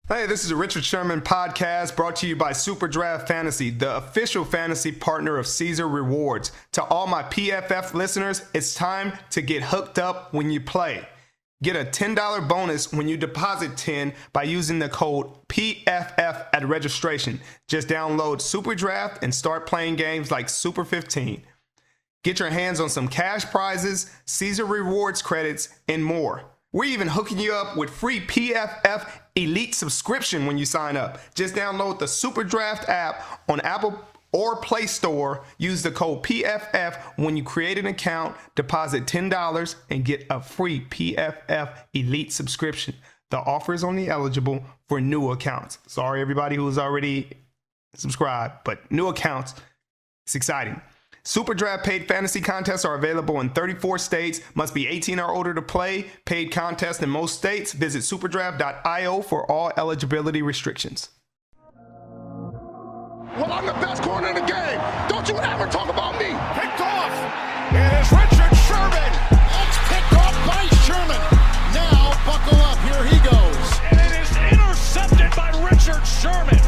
Hey, this is a Richard Sherman podcast brought to you by Super Draft Fantasy, the official fantasy partner of Caesar Rewards. To all my PFF listeners, it's time to get hooked up when you play. Get a $10 bonus when you deposit 10 by using the code PFF at registration. Just download Super Draft and start playing games like Super 15. Get your hands on some cash prizes, Caesar Rewards credits, and more. We're even hooking you up with free PFF Elite subscription when you sign up. Just download the Super Draft app on Apple or Play Store. Use the code PFF when you create an account, deposit $10, and get a free PFF Elite subscription. The offer is only eligible for new accounts. Sorry, everybody who's already subscribed, but new accounts, it's exciting. Super Draft paid fantasy contests are available in 34 states. Must be 18 or older to play. Paid contests in most states. Visit superdraft.io for all eligibility restrictions. Well, I'm the best corner in the game. Don't you ever talk about me. Picked off. It is Richard Sherman. It's picked off by Sherman. Now, buckle up. Here he goes. And it is intercepted by Richard Sherman.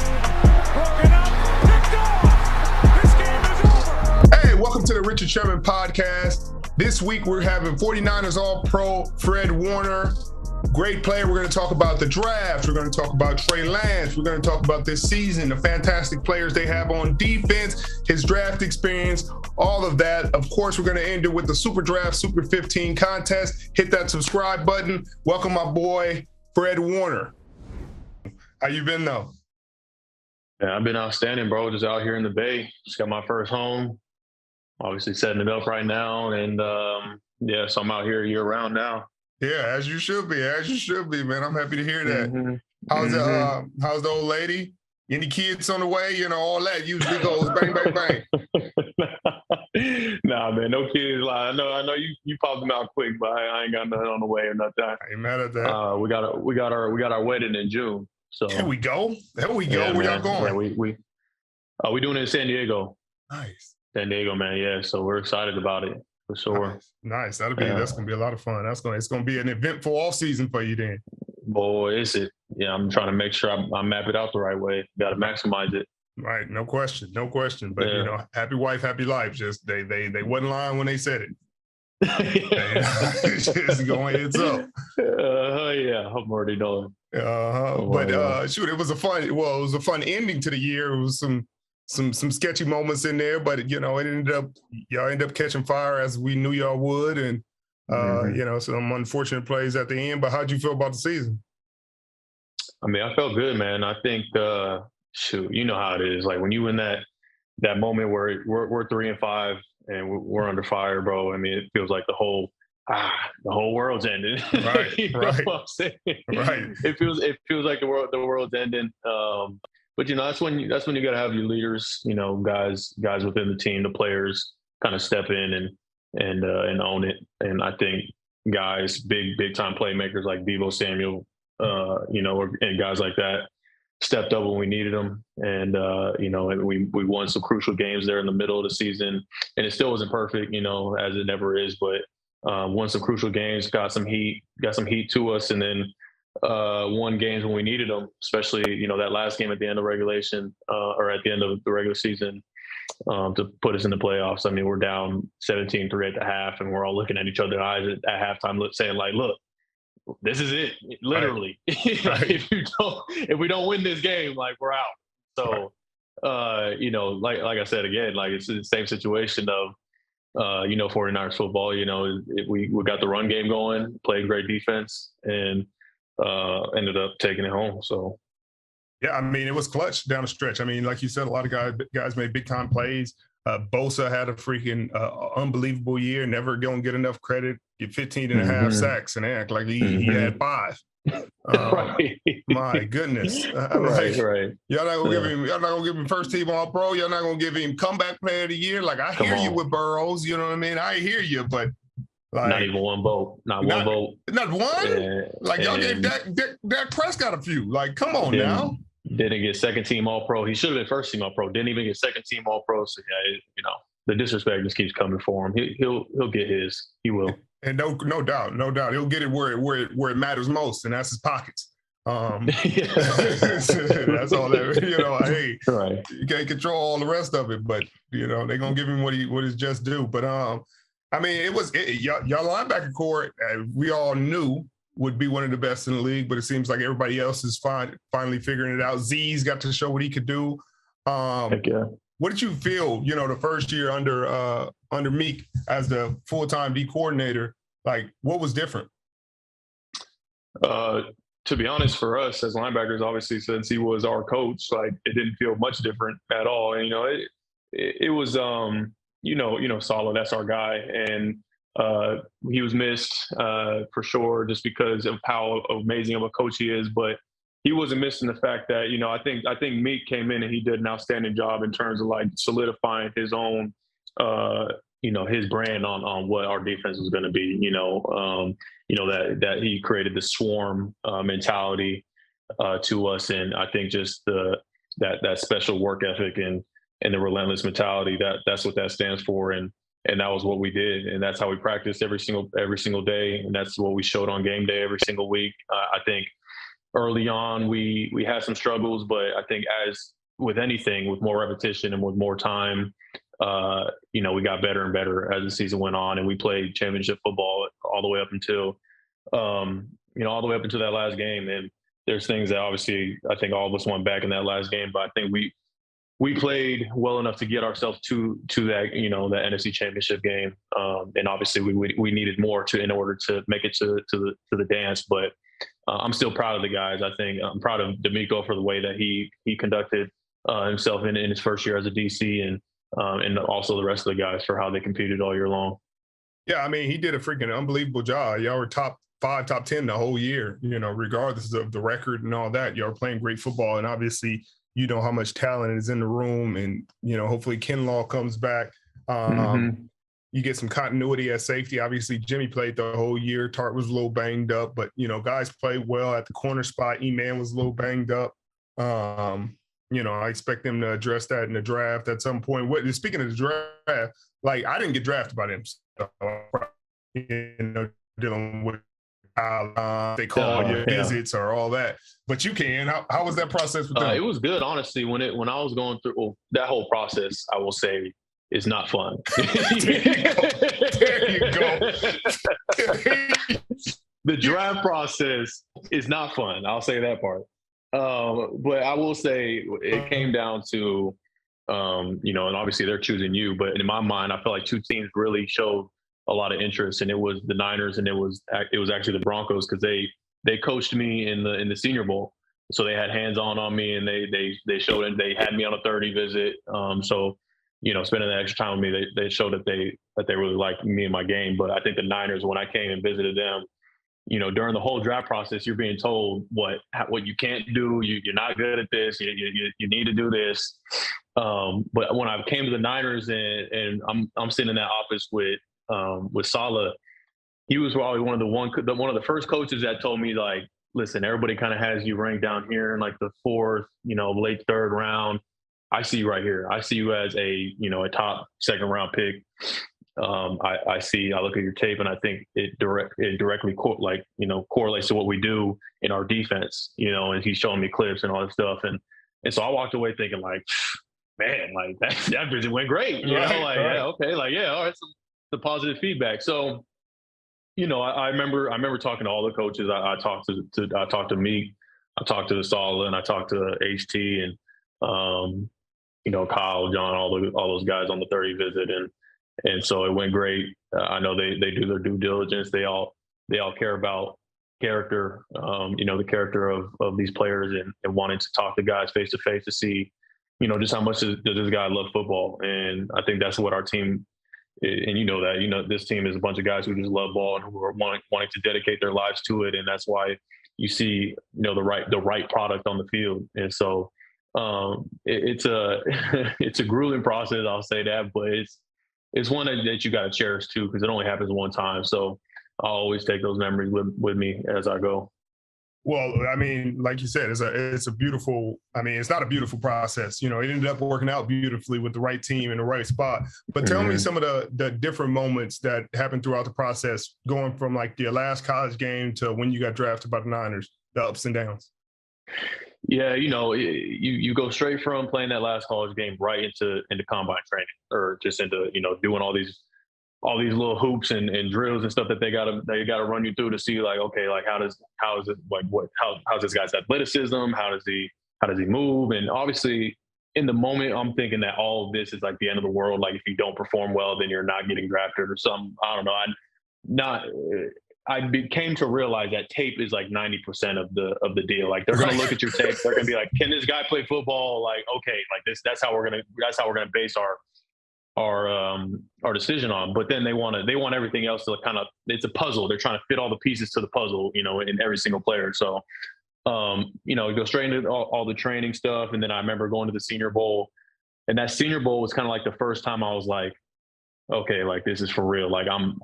Broken up. Picked off. This game is over. Hey, welcome to the Richard Sherman podcast. This week we're having 49ers All-Pro Fred Warner. Great player. We're going to talk about the draft. We're going to talk about Trey Lance. We're going to talk about this season, the fantastic players they have on defense, his draft experience, all of that. Of course, we're going to end it with the Super Draft Super 15 contest. Hit that subscribe button. Welcome my boy, Fred Warner. How you been, though? Yeah, I've been outstanding, bro. Just out here in the Bay. Just got my first home. Obviously setting it up right now. And, so I'm out here year-round now. Yeah, as you should be. As you should be, man. I'm happy to hear that. Mm-hmm. How's the old lady? Any kids on the way? You know, all that usually goes bang, bang, bang. Nah, man, no kids. Like, I know you popped them out quick, but I ain't got nothing on the way or nothing. I ain't mad at that. We got our wedding in June. So There we go. Yeah, where y'all going? Yeah, we doing it in San Diego. Nice. San Diego, man. Yeah, so we're excited about it for sure. Nice. That's gonna be a lot of fun. It's gonna be an eventful offseason for you then. Boy, is it? Yeah, I'm trying to make sure I map it out the right way. Got to maximize it. Right, no question. But you know, happy wife, happy life. Just they wasn't lying when they said it. Just going heads up. Yeah, I'm already knowing. Shoot, it was a fun ending to the year. It was some sketchy moments in there, but you know, y'all ended up catching fire as we knew y'all would, and you know, some unfortunate plays at the end. But how'd you feel about the season? I mean, I felt good, man. I think, you know how it is. Like when you in that moment where we're 3-5 and we're under fire, bro. I mean, it feels like the whole world's ending. Right, you know right. what I'm saying? Right. It feels like the world's ending. But you know, that's when you got to have your leaders, you know, guys within the team, the players kind of step in and own it. And I think guys, big time playmakers like Deebo Samuel, you know, and guys like that stepped up when we needed them. And you know, and we won some crucial games there in the middle of the season. And it still wasn't perfect, you know, as it never is, but won some crucial games, got some heat to us, and then won games when we needed them, especially, you know, that last game at the end of regulation or at the end of the regular season to put us in the playoffs. I mean, we're down 17-3 at the half, and we're all looking at each other's eyes at halftime saying, like, look, this is it, literally. Right. If we don't win this game, like, we're out. So, you know, like I said, again, like, it's the same situation of, you know, 49ers football. You know, we got the run game going, played great defense, and ended up taking it home. So, yeah, I mean, it was clutch down the stretch. I mean, like you said, a lot of guys made big time plays. Bosa had a freaking unbelievable year. Never gonna get enough credit. Get 15 and a half sacks and act like he had 5. Right. My goodness. Right. Y'all not gonna give him first team all pro. Y'all not gonna give him comeback player of the year. Like, I hear you with Burrows, you know what I mean? I hear you, but like, not even one vote. Not one vote. Not one? Like, y'all gave Dak Prescott a few. Like, come on now. Didn't get second team all pro. He should have been first team all pro. Didn't even get second team all pro. So yeah, you know, the disrespect just keeps coming for him. He'll get his. He will. And no doubt, he'll get it where it matters most, and that's his pockets. That's all that, hey, Right. you can't control all the rest of it, but, they're going to give him what is just due. But, I mean, y'all linebacker core, we all knew would be one of the best in the league, but it seems like everybody else is finally figuring it out. Z's got to show what he could do. Heck yeah. What did you feel, the first year under Meek as the full-time D coordinator? Like, what was different? To be honest, for us as linebackers, obviously, since he was our coach, like it didn't feel much different at all. And, it was, Saleh, that's our guy. And he was missed for sure just because of how amazing of a coach he is. But he wasn't missing the fact that, I think Meek came in and he did an outstanding job in terms of like solidifying his own, his brand on what our defense was going to be, that he created the swarm mentality to us. And I think just that special work ethic and the relentless mentality, that's what that stands for. And that was what we did. And that's how we practiced every single day. And that's what we showed on game day every single week. I think early on we had some struggles, but I think as with anything, with more repetition and with more time, we got better and better as the season went on, and we played championship football all the way up until, all the way up until that last game. And there's things that obviously I think all of us want back in that last game, but I think we played well enough to get ourselves to that, that NFC championship game. And obviously we needed more in order to make it to the dance, but I'm still proud of the guys. I think I'm proud of D'Amico for the way that he conducted himself in his first year as a DC, and also the rest of the guys for how they competed all year long. Yeah, I mean, he did a freaking unbelievable job. Y'all were top 5, top 10 the whole year, regardless of the record and all that. Y'all were playing great football, and obviously, how much talent is in the room, and, hopefully Kinlaw comes back. You get some continuity at safety. Obviously, Jimmy played the whole year. Tart was a little banged up, but, guys played well at the corner spot. E-Man was a little banged up. I expect them to address that in the draft at some point. Speaking of the draft, like, I didn't get drafted by them. So, dealing with how they call your visits or all that. But you can. How was that process with them? It was good, honestly. When I was going through that whole process, I will say, is not fun. There you go. The draft process is not fun. I'll say that part. But I will say it came down to, and obviously they're choosing you, but in my mind, I felt like two teams really showed a lot of interest, and it was the Niners and it was actually the Broncos, because they coached me in the Senior Bowl, so they had hands on me, and they showed it. They had me on a 30 visit, so spending that extra time with me, they showed that they really liked me and my game. But I think the Niners, when I came and visited them, during the whole draft process, you're being told what you can't do. You're not good at this. You need to do this. But when I came to the Niners and I'm sitting in that office with Saleh, he was probably one of the first coaches that told me, like, listen, everybody kind of has you ranked down here in like the 4th, late 3rd round. I see you right here. I see you as a top 2nd round pick. I look at your tape, and I think it directly correlates to what we do in our defense, and he's showing me clips and all this stuff. And so I walked away thinking, like, man, like that visit went great. Right. Yeah, okay. Like, yeah, all right. The positive feedback. So, I remember talking to all the coaches. I talked to Meek, I talked to Saleh, and I talked to HT, and, Kyle, John, all those guys on the 30 visit. And so it went great. I know they do their due diligence. They all care about character, the character of these players, and wanting to talk to guys face to face to see, just how much does this guy love football. And I think that's what our team, and this team is a bunch of guys who just love ball and who are wanting to dedicate their lives to it. And that's why you see, the right product on the field. And so it's a grueling process, I'll say that, but it's one that you got to cherish too, because it only happens one time. So I'll always take those memories with me as I go. Well, I mean, like you said, it's a beautiful, it's not a beautiful process. It ended up working out beautifully with the right team in the right spot. But tell me some of the different moments that happened throughout the process, going from like your last college game to when you got drafted by the Niners, the ups and downs. Yeah, you go straight from playing that last college game right into combine training, or just into doing all these little hoops and drills and stuff that they gotta run you through to see, like, okay, like how is it, like, how's this guy's athleticism, how does he move. And obviously in the moment I'm thinking that all of this is like the end of the world, like if you don't perform well then you're not getting drafted or something. I don't know. Not came to realize that tape is like 90% of the deal. Like, they're going to look at your tape. They're going to be like, can this guy play football? Like, okay, like that's how we're going to base our decision on. But then they want everything else to kind of, it's a puzzle. They're trying to fit all the pieces to the puzzle, in every single player. So, go straight into all the training stuff. And then I remember going to the Senior Bowl, and that Senior Bowl was kind of like the first time I was like, okay, like this is for real. Like I'm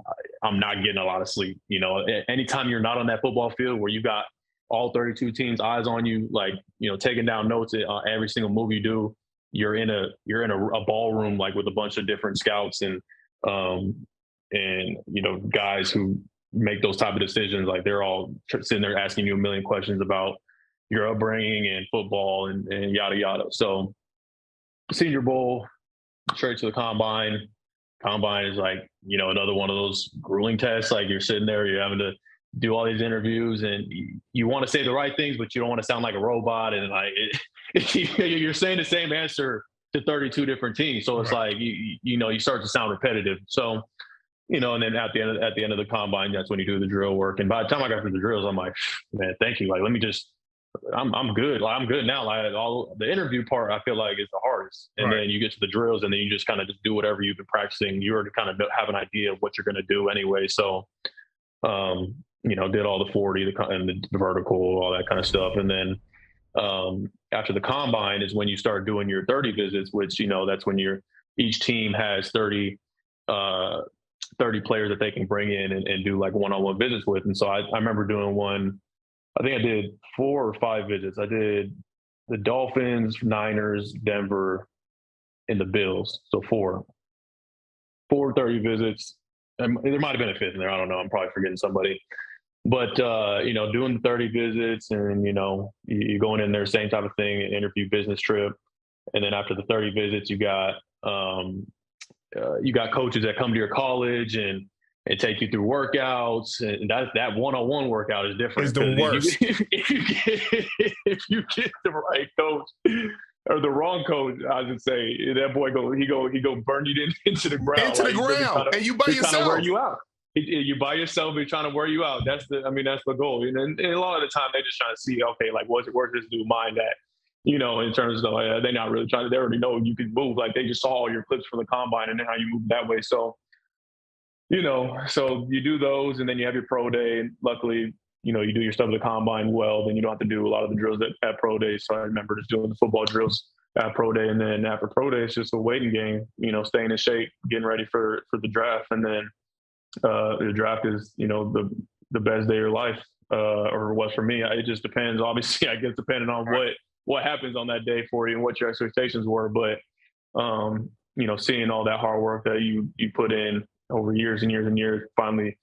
not getting a lot of sleep. Anytime you're not on that football field where you got all 32 teams eyes on you, like, taking down notes on every single move you do, you're in a ballroom, like, with a bunch of different scouts and guys who make those type of decisions. Like, they're all sitting there asking you a million questions about your upbringing and football and yada yada. So Senior Bowl, straight to the combine. Combine is like, another one of those grueling tests. Like, you're sitting there, you're having to do all these interviews, and you want to say the right things, but you don't want to sound like a robot. And like, you're saying the same answer to 32 different teams. So it's like, you start to sound repetitive. So, and then at the end of the combine, that's when you do the drill work. And by the time I got through the drills, I'm like, man, thank you. Like, I'm good. Like, I'm good now. Like, all the interview part, I feel like, is the hardest. And then you get to the drills, and then you just kind of just do whatever you've been practicing. You already kind of have an idea of what you're going to do anyway. So, did all the 40 and the vertical, all that kind of stuff. And then after the combine is when you start doing your 30 visits, which, that's when each team has 30 players that they can bring in and do like one-on-one visits with. And so I remember doing one. I think I did 4 or 5 visits. I did the Dolphins, Niners, Denver, and the Bills. So 4 30 visits. And there might have been a 5th in there. I don't know. I'm probably forgetting somebody. But, doing the 30 visits and, you going in there, same type of thing, an interview, business trip. And then after the 30 visits, you got coaches that come to your college and take you through workouts, and that one-on-one workout is different. It's the worst. If you get the right coach or the wrong coach, I should say, that boy he go burn you into the ground. Into the ground, and you by yourself. Trying to wear you out. You by yourself. You're trying to wear you out. That's the goal. And a lot of the time, they're just trying to see, okay, like where's this dude mind at? In terms of they're not really trying to. They already know you can move. Like, they just saw all your clips from the combine and then how you move that way. So. So you do those, and then you have your pro day. And luckily, you do your stuff at the combine well, then you don't have to do a lot of the drills at pro day. So I remember just doing the football drills at pro day. And then after pro day, it's just a waiting game, staying in shape, getting ready for the draft. And then the draft is, the best day of your life, or was for me. It just depends, obviously, I guess, depending on what happens on that day for you and what your expectations were. But, seeing all that hard work that you put in over years and years and years finally,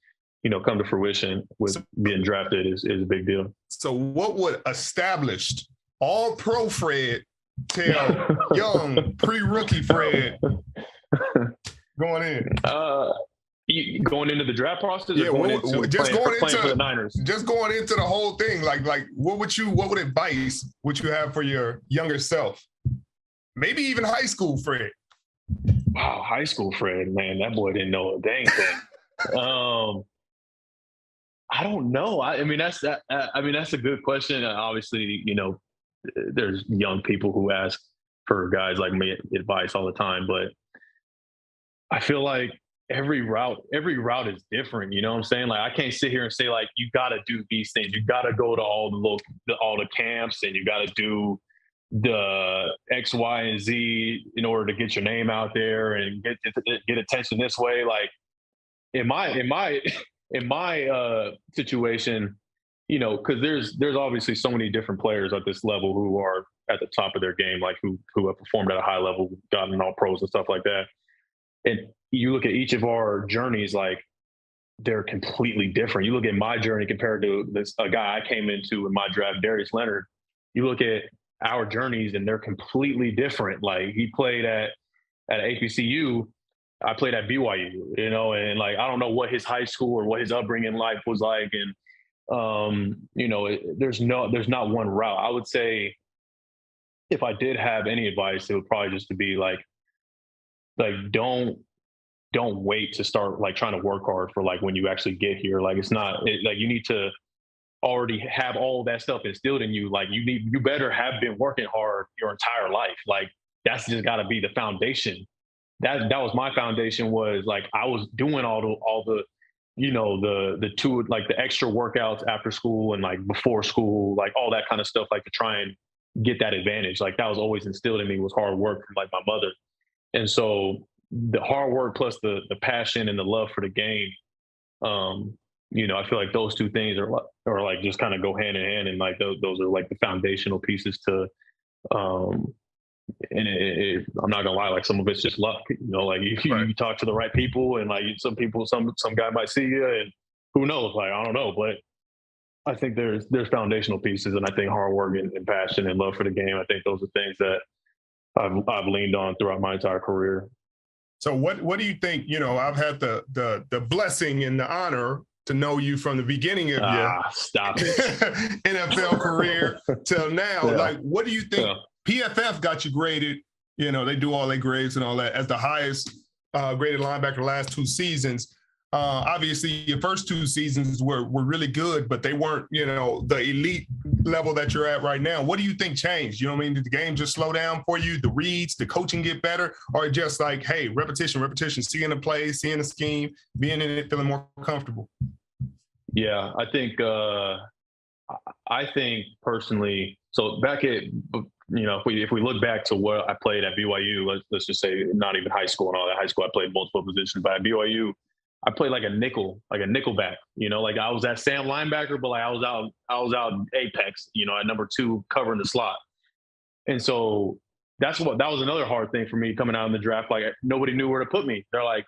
come to fruition with being drafted is a big deal. So what would established all-pro Fred tell young pre-rookie Fred going in? Going into the draft process, yeah, playing for the Niners? Just going into the whole thing, like what advice would you have for your younger self? Maybe even high school Fred. Wow, high school Fred, man, that boy didn't know a dang thing. I don't know. I mean, that's a good question. Obviously, there's young people who ask for guys like me advice all the time, but I feel like every route is different. You know what I'm saying? Like, I can't sit here and say, like, you got to do these things. You got to go to all the camps, and you got to do the X, Y, and Z in order to get your name out there and get attention this way. Like, in my situation, because there's obviously so many different players at this level who are at the top of their game, like who have performed at a high level, gotten all pros and stuff like that. And you look at each of our journeys, like, they're completely different. You look at my journey compared to a guy I came into in my draft, Darius Leonard. you look at our journeys and they're completely different. Like he played at HBCU, I played at BYU, you know, and like I don't know what his high school or what his upbringing life was like, and you know, there's not one route. I would say if I did have any advice, it would probably just to be like don't wait to start like trying to work hard for like when you actually get here. Like it's not like you need to already have all that stuff instilled in you. Like you better have been working hard your entire life. Like that's just got to be the foundation. That was my foundation, was like I was doing all the you know the two, like the extra workouts after school and like before school, like all that kind of stuff, like to try and get that advantage. Like that was always instilled in me, was hard work from like my mother. And so the hard work plus the passion and the love for the game, you know, I feel like those two things are like just kind of go hand in hand, and like those are like the foundational pieces to and I'm not gonna lie, like some of it's just luck, you know, like you talk to the right people, and like some guy might see you, and who knows, like I don't know, but I think there's foundational pieces, and I think hard work and passion and love for the game, I think those are things that I've leaned on throughout my entire career. So what do you think? You know, I've had the blessing and the honor to know you from the beginning of your stop it. NFL career till now. Yeah. Like, what do you think? Yeah. PFF got you graded, you know, they do all their grades and all that, as the highest graded linebacker the last 2 seasons. Obviously, your first 2 seasons were really good, but they weren't, you know, the elite level that you're at right now. What do you think changed? You know what I mean? Did the game just slow down for you? The reads, the coaching get better? Or just like, hey, repetition, seeing the play, seeing the scheme, being in it, feeling more comfortable? Yeah, I think personally, so back at, you know, if we look back to what I played at BYU, let's just say not even high school and all that. High school, I played multiple positions, but at BYU, I played like a nickel back. You know, like I was at Sam linebacker, but like I was out apex, you know, at number 2 covering the slot. And so that was another hard thing for me coming out in the draft. Like nobody knew where to put me. They're like,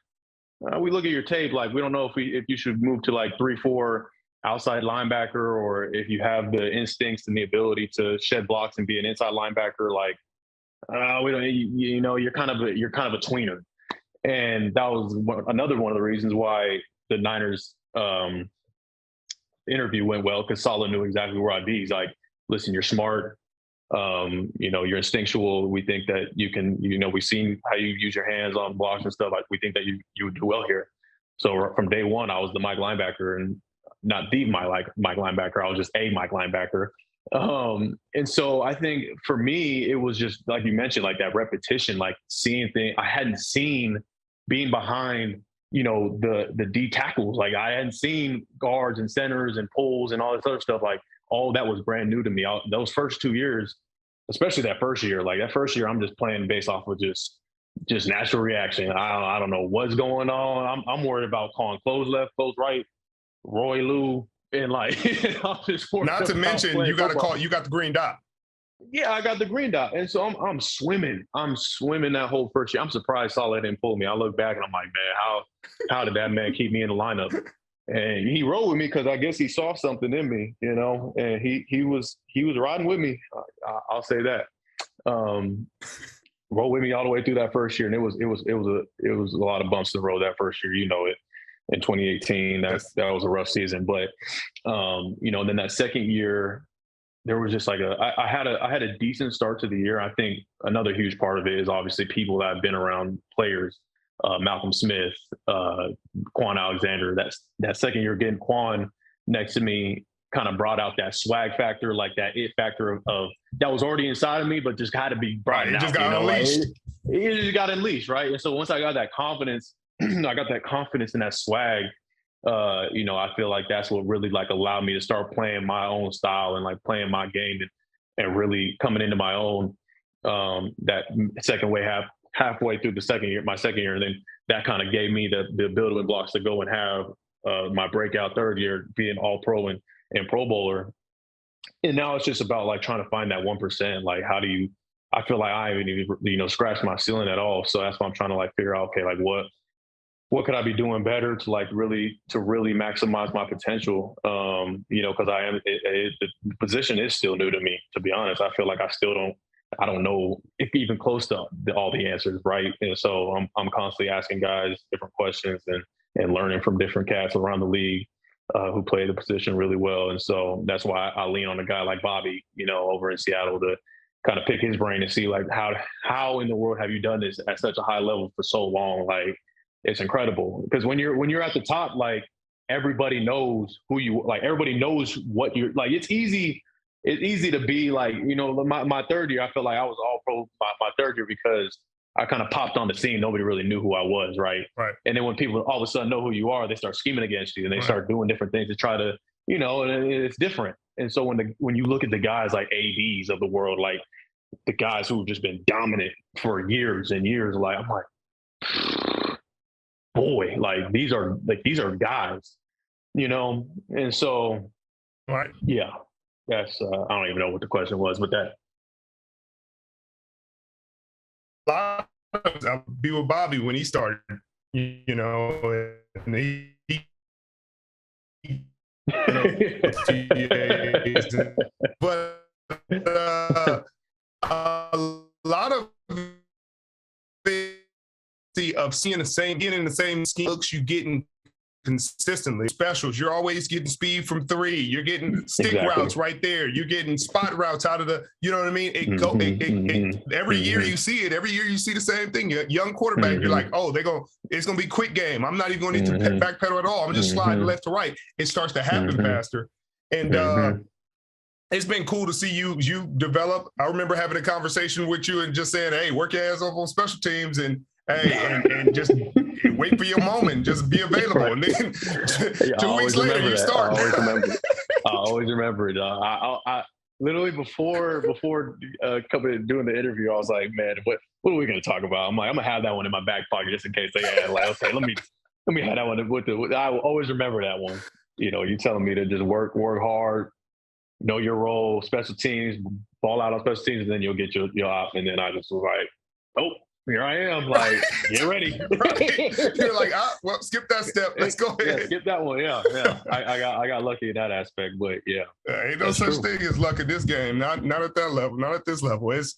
we look at your tape, like we don't know if you should move to like 3-4 outside linebacker, or if you have the instincts and the ability to shed blocks and be an inside linebacker. Like we don't, you know, you're kind of a tweener. And that was another one of the reasons why the Niners interview went well, because Saleh knew exactly where I'd be. He's like, listen, you're smart. You know, you're instinctual. We think that you can, you know, we've seen how you use your hands on blocks and stuff. Like, we think that you would do well here. So from day one, I was the Mike linebacker, and not the Mike linebacker. I was just a Mike linebacker. And so I think for me, it was just like you mentioned, like that repetition, like seeing things I hadn't seen, being behind, you know, the D tackles. Like I hadn't seen guards and centers and pulls and all this other stuff. Like all that was brand new to me. Those first 2 years, especially that first year, I'm just playing based off of just natural reaction. I don't know what's going on. I'm worried about calling close left, close right, Roy Lou, and like I'm just not to mention you got the green dot. Yeah, I got the green dot, and so I'm swimming that whole first year. I'm surprised Saleh didn't pull me. I look back and I'm like, man, how did that man keep me in the lineup? And he rolled with me because I guess he saw something in me, you know. And he was riding with me. I'll say that. Rolled with me all the way through that first year, and it was a lot of bumps in the road that first year. You know it. In 2018, that was a rough season, but you know, then that second year, there was just like I had a decent start to the year. I think another huge part of it is obviously people that have been around players, Malcolm Smith, Quan Alexander. That second year, getting Quan next to me kind of brought out that swag factor, like that it factor of that was already inside of me, but just had to be brought out. Just got unleashed. Like, it just got unleashed, right? And so once I got that confidence, and that swag, you know, I feel like that's what really like allowed me to start playing my own style and like playing my game and really coming into my own that halfway through my second year. And then that kind of gave me the building blocks to go and have my breakout third year, being all pro and Pro Bowler. And now it's just about like trying to find that 1%. Like, I feel like I haven't even, you know, scratched my ceiling at all. So that's why I'm trying to like figure out, okay, like what what could I be doing better to really maximize my potential? Because the position is still new to me, to be honest. I feel like I don't know if even close to all the answers, right? And so I'm constantly asking guys different questions and learning from different cats around the league who play the position really well. And so that's why I lean on a guy like Bobby, over in Seattle to kind of pick his brain and see like how in the world have you done this at such a high level for so long? Like, it's incredible because when you're at the top, like everybody knows who you like. Everybody knows what you're like. It's easy to be like, my third year, I feel like I was all pro my third year because I kind of popped on the scene. Nobody really knew who I was, right? Right. And then when people all of a sudden know who you are, they start scheming against you and they start doing different things to try to, and it's different. And so when you look at the guys like ADs of the world, like the guys who've just been dominant for years and years, like I'm like, boy, like these are guys, and so, right. Yeah, that's I don't even know what the question was, but that. I'll be with Bobby when he started, and but a lot of getting the same scheme looks you getting consistently. Specials, you're always getting speed from 3. You're getting stick routes right there. You're getting spot routes out of the, you know what I mean? Every year you see it. Every year you see the same thing. You're a young quarterback. You're like, oh, it's going to be quick game. I'm not even going to need to backpedal at all. I'm just sliding left to right. It starts to happen faster. And it's been cool to see you develop. I remember having a conversation with you and just saying, hey, work your ass off on special teams and and just wait for your moment, just be available. Right. And then 2 weeks later, you start. I always remember it. I literally before coming doing the interview, I was like, man, what are we going to talk about? I'm like, I'm gonna have that one in my back pocket just in case they add. Like, okay, let me have that one. I will always remember that one. You telling me to just work hard, know your role, special teams, ball out on special teams, and then you'll get your op. And then I just was like, oh, here I am. Like, get ready. Right. You're like, well, skip that step. Let's go ahead. Yeah, skip that one. Yeah. I got lucky in that aspect, but yeah. Ain't no such thing as luck in this game. Not at that level. Not at this level. It's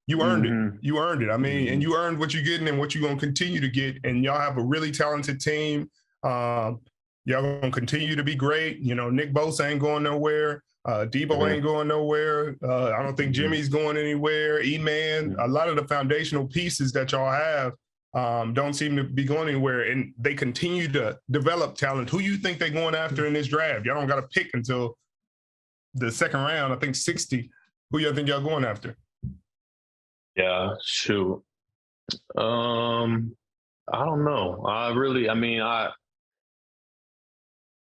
you earned it. You earned it. I mean, and you earned what you're getting and what you're gonna continue to get. And y'all have a really talented team. Y'all gonna continue to be great. Nick Bosa ain't going nowhere. Debo ain't going nowhere. I don't think Jimmy's going anywhere. E-Man, a lot of the foundational pieces that y'all have don't seem to be going anywhere, and they continue to develop talent. Who you think they're going after in this draft? Y'all don't got to pick until the second round. I think 60. Who y'all think y'all going after? Yeah, shoot. I don't know.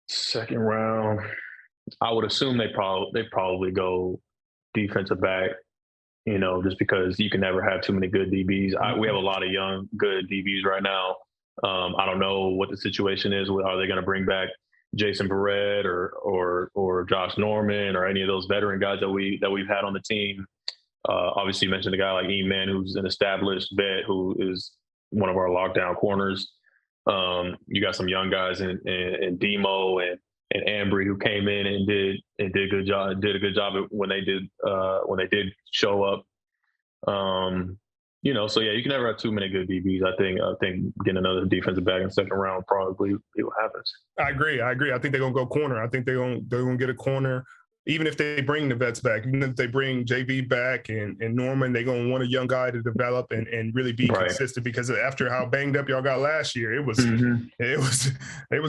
Second round. I would assume they probably go defensive back, just because you can never have too many good DBs. We have a lot of young, good DBs right now. I don't know what the situation is. Are they going to bring back Jason Verrett or Josh Norman or any of those veteran guys that we've had on the team? Obviously, you mentioned a guy like E-Man, who's an established vet, who is one of our lockdown corners. You got some young guys in Demo and Ambry, who came in and did a good job when they did show up. So yeah, you can never have too many good DBs. I think getting another defensive back in the second round probably be what happens. I agree. I think they're gonna go corner. I think they're gonna get a corner. Even if they bring the vets back, even if they bring JV back and Norman, they're going to want a young guy to develop and really be consistent, because after how banged up y'all got last year, it was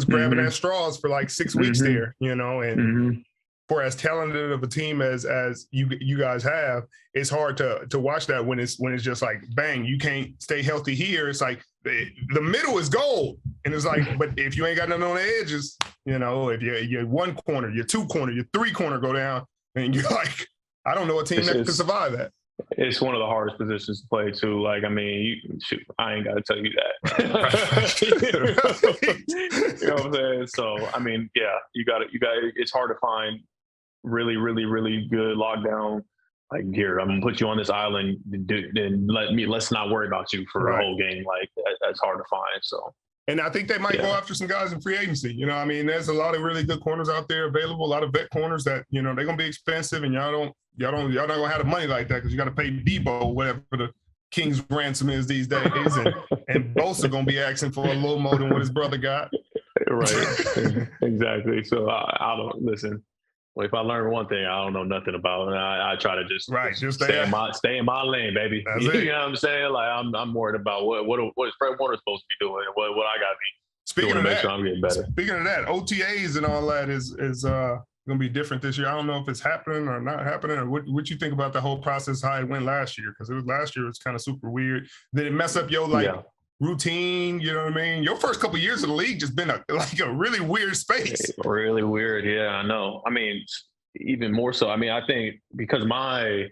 grabbing at straws for like 6 weeks there, and for as talented of a team as you guys have, it's hard to watch that when it's just like, bang, you can't stay healthy here. It's like the middle is gold. And it's like, but if you ain't got nothing on the edges, if you're one corner, your 2 corner, your 3 corner go down, and you're like, I don't know a team that can survive that. It's one of the hardest positions to play too. Like, I ain't got to tell you that. You know what I'm saying? So, yeah, you got it. It's hard to find really, really, really good lockdown. Like, here, I'm gonna put you on this island, and let's not worry about you for the whole game. Like, that's hard to find. So. And I think they might go after some guys in free agency. You know, I mean, there's a lot of really good corners out there available, a lot of vet corners that, you know, they're going to be expensive, and y'all not going to have the money like that because you got to pay Debo whatever the King's ransom is these days. And Bosa going to be asking for a little more than what his brother got. Right. Exactly. So I don't listen. Well, if I learn one thing, I don't know nothing about it. I try to just stay in my lane, baby. That's you it. know what I'm saying? Like I'm worried about what is Fred Warner supposed to be doing, and what I got to be doing to make sure I'm getting better. Speaking of that, OTAs and all that is going to be different this year. I don't know if it's happening or not happening, or what you think about the whole process, how it went last year, because last year it was kind of super weird. Did it mess up your routine? You know what I mean? Your first couple of years of the league just been a really weird space. Really weird. Yeah, I know. I mean, even more so. I mean, I think because the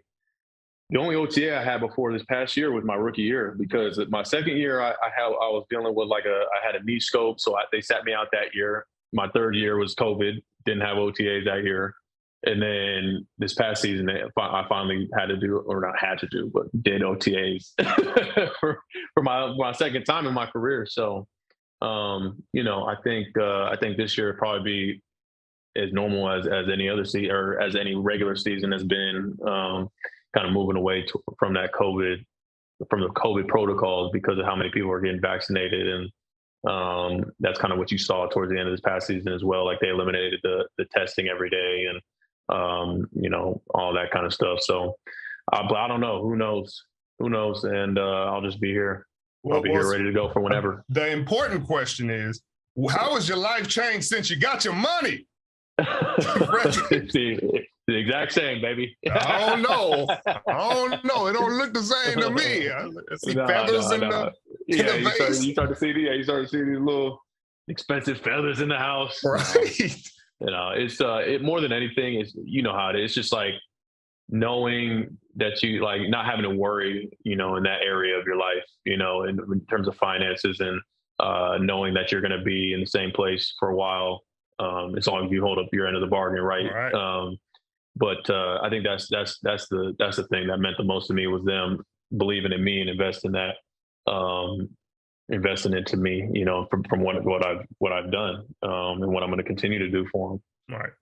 only OTA I had before this past year was my rookie year, because my second year I was dealing with I had a knee scope, so they sat me out that year. My third year was COVID, didn't have OTAs that year. And then this past season, I finally had to do, or not had to do, but did OTAs for my second time in my career. So, you know, I think this year will probably be as normal as any other season, or as any regular season has been, kind of moving away from the COVID protocols because of how many people are getting vaccinated. And that's kind of what you saw towards the end of this past season as well. Like they eliminated the testing every day, and you know, all that kind of stuff. So I don't know. Who knows? And I'll just be here. I'll be here ready to go for whenever. The important question is, how has your life changed since you got your money? The exact same, baby. I don't know. It don't look the same to me. I see feathers in the face. You start to see these little expensive feathers in the house. Right. You know, it's more than anything is, you know how it is. It's just like knowing that you not having to worry, you know, in that area of your life, you know, in terms of finances, and knowing that you're going to be in the same place for a while, as long as you hold up your end of the bargain, right? But I think that's the thing that meant the most to me, was them believing in me and investing into me, you know, from what I've done, and what I'm going to continue to do for them.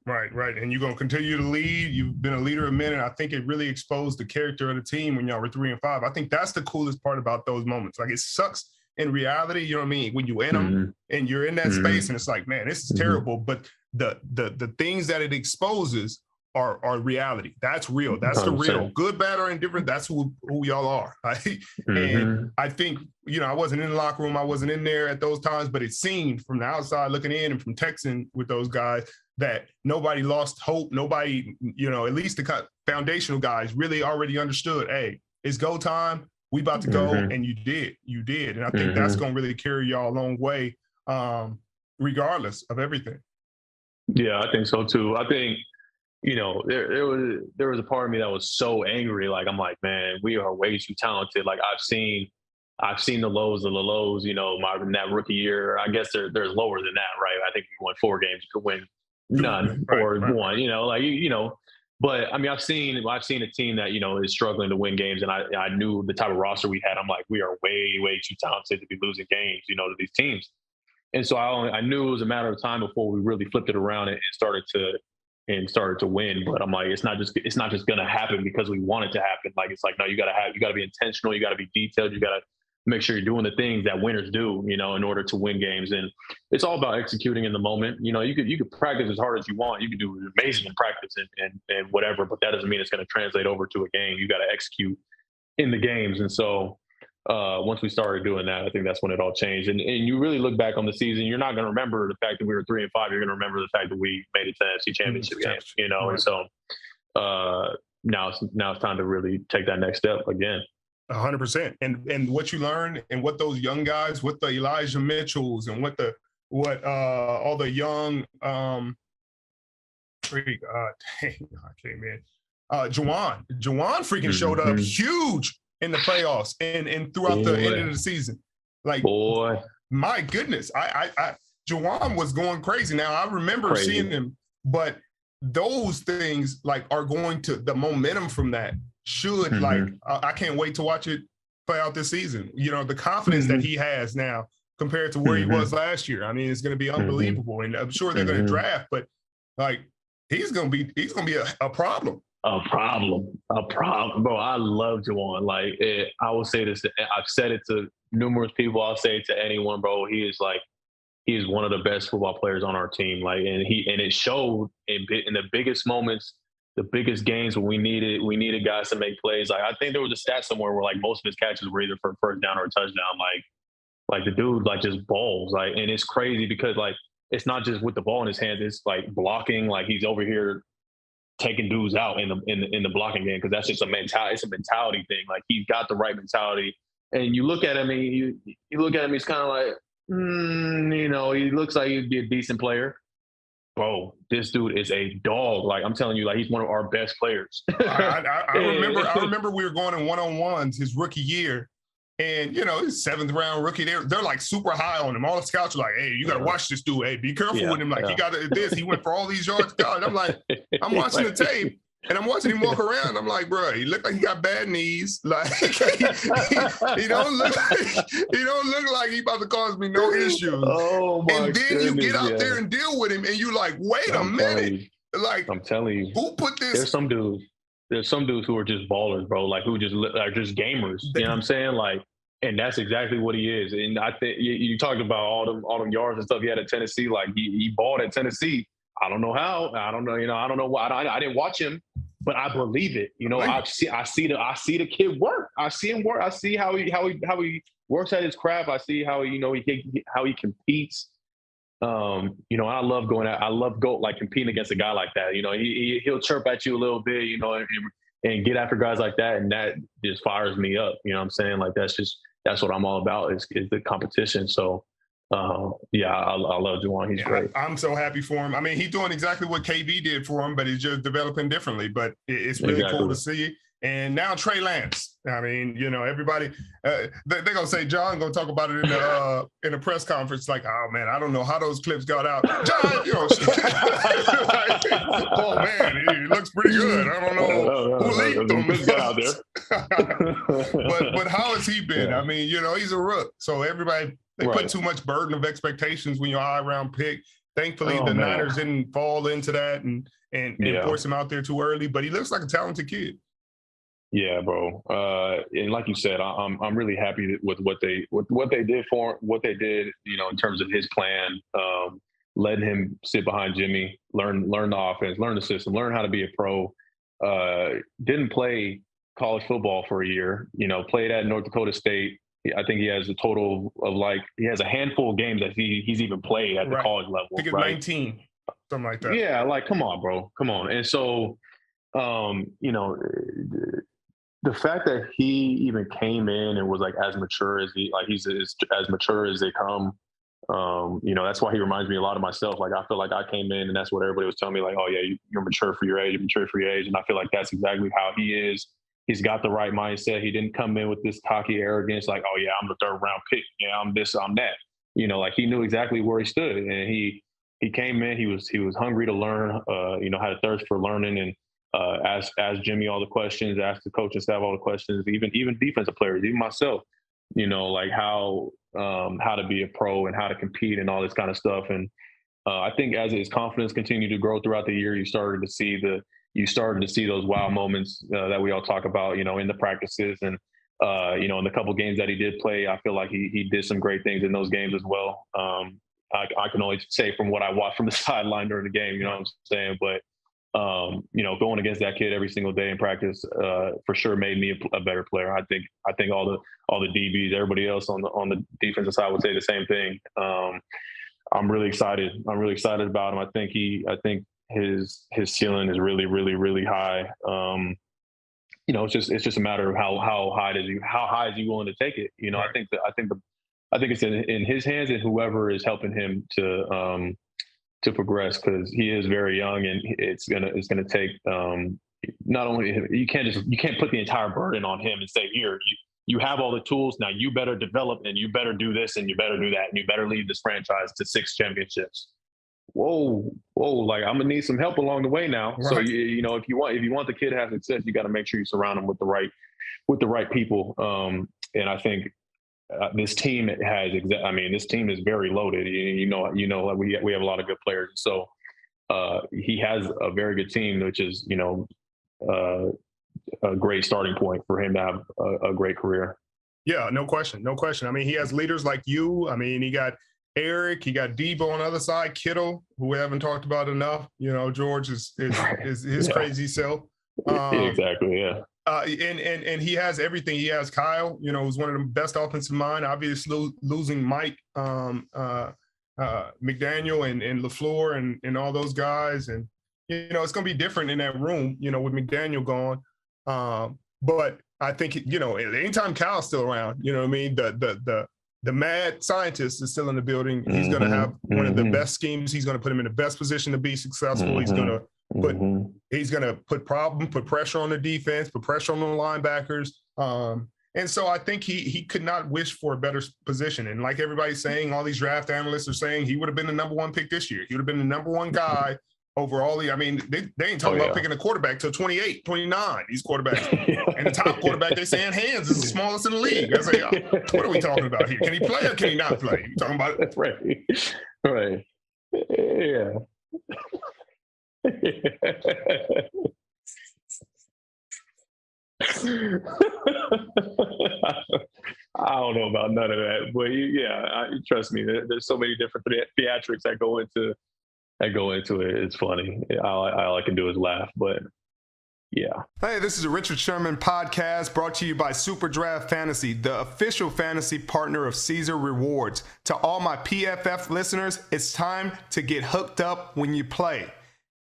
Right. And you're going to continue to lead. You've been a leader a minute. I think it really exposed the character of the team when y'all were 3-5. I think that's the coolest part about those moments. Like, it sucks in reality, you know what I mean? When you in them and you're in that space, and it's like, man, this is terrible. But the things that it exposes are reality. That's real. That's 100%. The real. Good, bad, or indifferent. That's who y'all are. Right? And I think, you know, I wasn't in the locker room. I wasn't in there at those times, but it seemed from the outside looking in and from texting with those guys that nobody lost hope. Nobody, you know, at least the foundational guys really already understood, hey, it's go time. We about to go. And you did. And I think that's going to really carry y'all a long way, regardless of everything. Yeah, I think so too. I think, you know, there was a part of me that was so angry. Like, I'm like, man, we are way too talented. Like, I've seen the lows of the lows, you know, in that rookie year. I guess there's lower than that, right? I think if you won 4 games, you could win none or one, you know, like, you know. But I mean, I've seen a team that, you know, is struggling to win games, and I knew the type of roster we had. I'm like, we are way, way too talented to be losing games, you know, to these teams. And so I knew it was a matter of time before we really flipped it around and started to win. But I'm like, it's not just going to happen because we want it to happen. Like, it's like, no, you got to be intentional. You got to be detailed. You got to make sure you're doing the things that winners do, you know, in order to win games. And it's all about executing in the moment. You know, you could practice as hard as you want. You could do amazing in practice and whatever, but that doesn't mean it's going to translate over to a game. You got to execute in the games. And so once we started doing that, I think that's when it all changed. And you really look back on the season, you're not going to remember the fact that we were 3-5. You're going to remember the fact that we made it to the NFC Championship game, you know? Right. And so now it's time to really take that next step again. 100%. And what you learned, and what those young guys, what the Elijah Mitchells and what all the young Juwan freaking showed up huge in the playoffs and throughout the end of the season. Like, my goodness, Juwan was going crazy. Now, I remember seeing him, but those things are going to, the momentum from that should I can't wait to watch it play out this season. You know, the confidence that he has now compared to where he was last year. I mean, it's going to be unbelievable, and I'm sure they're going to draft, but like he's going to be a problem. A problem, bro. I love Juwan. Like, I will say this. I've said it to numerous people. I'll say it to anyone, bro. He is one of the best football players on our team. Like, and it showed in the biggest moments, the biggest games when we needed guys to make plays. Like, I think there was a stat somewhere where like most of his catches were either for first down or a touchdown. Like the dude like just balls. Like, and it's crazy because like it's not just with the ball in his hands. It's like blocking. Like he's over here taking dudes out in the blocking game, because that's just a mentality. It's a mentality thing. Like, he's got the right mentality. And you look at him and you look at him, he's kind of like, he looks like he'd be a decent player. Bro, this dude is a dog. Like, I'm telling you, like, he's one of our best players. I remember we were going in one-on-ones his rookie year. And, his 7th round rookie, they're like super high on him. All the scouts are like, hey, you got to watch this dude. Hey, be careful with him. Like, he got this. He went for all these yards. God, I'm like, I'm watching the tape and I'm watching him walk around. I'm like, bro, he looked like he got bad knees. Like, he don't look like he about to cause me no issues. Oh, my And then you get out goodness, there and deal with him and you like, wait a minute. Like, I'm telling you. Who put this? There's some dudes who are just ballers, bro. Like, who just are just gamers. You know what I'm saying? Like, and that's exactly what he is. And I think you talked about all them yards and stuff he had at Tennessee. Like, he balled at Tennessee. I don't know how. I don't know. I don't know why. I didn't watch him, but I believe it. I see the kid work. I see him work. I see how he works at his craft. I see how he competes. I love competing against a guy like that. He'll chirp at you a little bit, and get after guys like that, and that just fires me up. You know what I'm saying? Like, that's what I'm all about is the competition. So I love Juwan. He's great. I'm so happy for him. I mean, he's doing exactly what KB did for him, but he's just developing differently. But it's really cool to see. And now Trey Lance. I mean, everybody, they're going to say, John going to talk about it in a press conference. Like, oh, man, I don't know how those clips got out. John, oh, man, he looks pretty good. I don't know who leaked them. Out there. but how has he been? Yeah. I mean, he's a rook. So everybody, they put too much burden of expectations when you're a high-round pick. Thankfully, the Niners didn't fall into that and force him out there too early. But he looks like a talented kid. Yeah, bro. And like you said, I'm really happy with what they did in terms of his plan, letting him sit behind Jimmy, learn the offense, learn the system, learn how to be a pro. Didn't play college football for a year, played at North Dakota State. I think he has a total of he has a handful of games that he's even played at the college level. I think it's 19, something like that. Yeah, like, come on, bro. Come on. And so, the fact that he even came in and was like as mature as he's as mature as they come, that's why he reminds me a lot of myself. Like, I feel like I came in and that's what everybody was telling me, like, oh yeah, you're mature for your age, and I feel like that's exactly how he is. He's got the right mindset. He didn't come in with this cocky arrogance, like, oh yeah, I'm the 3rd round pick, yeah, I'm this, I'm that. Like, he knew exactly where he stood, and he came in. He was hungry to learn. Had a thirst for learning, and asked Jimmy all the questions, asked the coaching staff all the questions, even defensive players, even myself, like how to be a pro and how to compete and all this kind of stuff. And I think as his confidence continued to grow throughout the year, you started to see those wow moments that we all talk about, in the practices and, in the couple games that he did play. I feel like he did some great things in those games as well. I can only say from what I watched from the sideline during the game, you know what I'm saying? But going against that kid every single day in practice, for sure made me a better player. I think all the DBs, everybody else on the defensive side would say the same thing. I'm really excited. About him. I think his ceiling is really, really, really high. It's just a matter of how high is he willing to take it? Right. I think it's in his hands and whoever is helping him to progress, because he is very young, and it's gonna take not only you can't put the entire burden on him and say, here, you have all the tools, now you better develop and you better do this and you better do that and you better lead this franchise to 6 championships. Whoa, like, I'm gonna need some help along the way now. Right. So if you want the kid to have success, you got to make sure you surround him with the right people. And I think this team this team is very loaded. Like we have a lot of good players. So he has a very good team, which is, a great starting point for him to have a great career. Yeah, no question. No question. I mean, he has leaders like you. I mean, he got Eric, he got Debo on the other side, Kittle, who we haven't talked about enough. George is his crazy self. Exactly. Yeah. And he has everything. He has Kyle, who's one of the best offensive mind. Obviously, losing Mike, McDaniel, and LaFleur, and all those guys, and it's going to be different in that room, with McDaniel gone. But I think anytime Kyle's still around, the mad scientist is still in the building. He's going to have one of the best schemes. He's going to put him in the best position to be successful. He's going to put pressure on the defense, put pressure on the linebackers. And so I think he could not wish for a better position. And like everybody's saying, all these draft analysts are saying, he would have been the number one pick this year. He would have been the number one guy over all they ain't talking about picking a quarterback till 28, 29, these quarterbacks. And the top quarterback, they saying hands is the smallest in the league. I say, what are we talking about here? Can he play or can he not play? You talking about it? Right. Yeah. I don't know about none of that, but trust me, there's so many different theatrics that go into it. It's funny. All I can do is laugh, but yeah. Hey, this is a Richard Sherman podcast brought to you by Super Draft Fantasy, the official fantasy partner of Caesar Rewards. To all my PFF listeners, it's time to get hooked up when you play.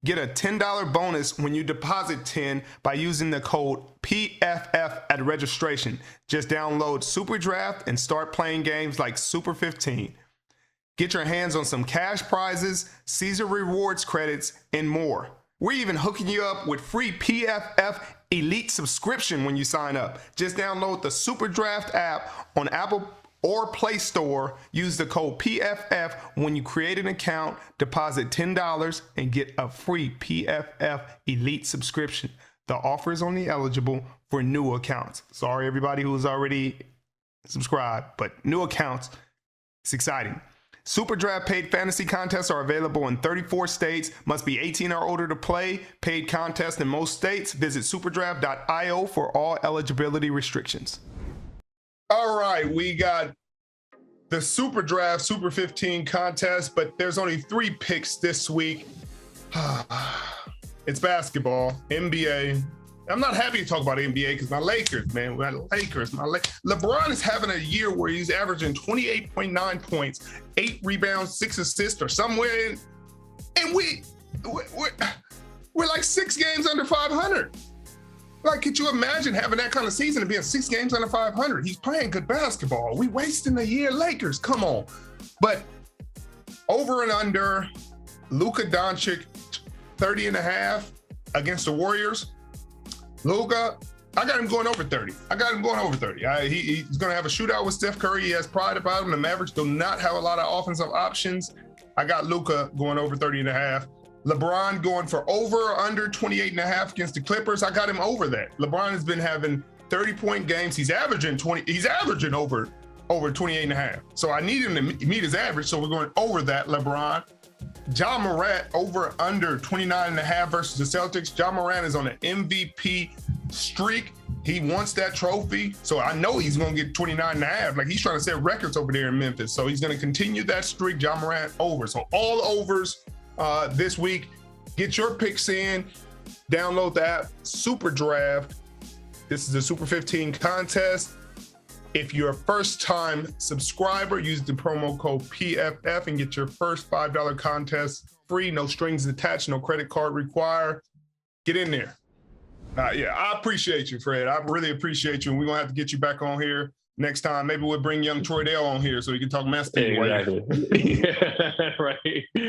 Get a $10 bonus when you deposit 10 by using the code PFF at registration. Just download Super Draft and start playing games like Super 15. Get your hands on some cash prizes, Caesar Rewards credits, and more. We're even hooking you up with free PFF Elite subscription when you sign up. Just download the Super Draft app on Apple or Play Store. Use the code PFF when you create an account, deposit $10, and get a free PFF Elite subscription. The offer is only eligible for new accounts. Sorry, everybody who's already subscribed, but new accounts, it's exciting. Super Draft paid fantasy contests are available in 34 states. Must be 18 or older to play. Paid contests in most states. Visit superdraft.io for all eligibility restrictions. All right, we got the Super Draft Super 15 contest, but there's only 3 picks this week. It's basketball, NBA. I'm not happy to talk about NBA because my Lakers, man. LeBron is having a year where he's averaging 28.9 points, 8 rebounds, 6 assists, or somewhere in, and we're like 6 games under 500. Like, could you imagine having that kind of season and being 6 games under 500? He's playing good basketball. We wasting a year, Lakers. Come on. But over and under, Luka Doncic, 30.5 against the Warriors. Luka, I got him going over 30. He's going to have a shootout with Steph Curry. He has pride about him. The Mavericks do not have a lot of offensive options. I got Luka going over 30.5. LeBron going for over or under 28.5 against the Clippers. I got him over that. LeBron has been having 30-point games. He's averaging over 28.5. So I need him to meet his average. So we're going over that, LeBron. Ja Morant over under 29.5 versus the Celtics. Ja Morant is on an MVP streak. He wants that trophy. So I know he's going to get 29.5. Like, he's trying to set records over there in Memphis. So he's going to continue that streak. Ja Morant over. So all overs this week. Get your picks in. Download the app, Super Draft. This is a Super 15 contest. If you're a first-time subscriber, use the promo code PFF and get your first $5 contest free. No strings attached, no credit card required. Get in there. I appreciate you, Fred. I really appreciate you. And we're going to have to get you back on here next time. Maybe we'll bring young Troy Dale on here so he can talk mess to you. Exactly. Right.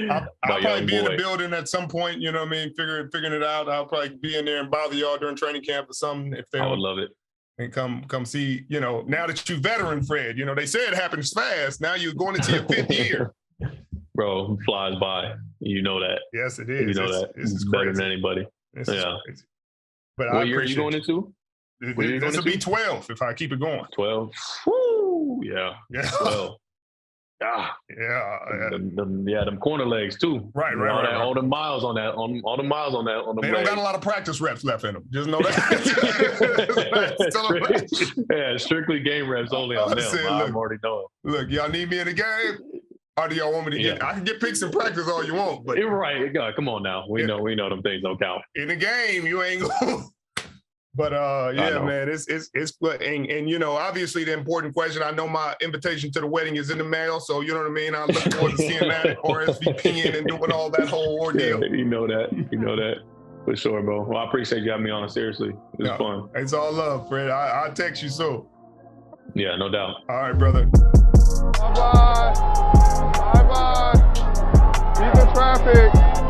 I'll probably be in the building at some point, you know what I mean, figuring it out. I'll probably be in there and bother y'all during training camp or something. I would love it. And come see, now that you're veteran, Fred, they say it happens fast. Now you're going into your 5th year. Bro, flies by. You know that. Yes, it is. This is better than anybody. This is crazy. But what year are you going into? This will be 12 if I keep it going. 12. Woo! yeah. Yeah. Well, them corner legs too. Right. All the miles on that. All the miles on that. On them They don't legs. got a lot of practice reps left in them. Just know that. Yeah, strictly game reps only on them. I'm already knowing. Look, y'all need me in the game, or do y'all want me to get? I can get picks in practice all you want, but you're right. God, come on now. We know them things don't count. In the game, you ain't going. But man, it's and you know, obviously the important question. I know my invitation to the wedding is in the mail, so you know what I mean. I look forward to seeing that RSVPing and doing all that whole ordeal. You know that for sure, bro. Well, I appreciate you having me on. Seriously, it was fun. It's all love, Fred. I'll text you soon. Yeah, no doubt. All right, brother. Bye bye. Keep in traffic.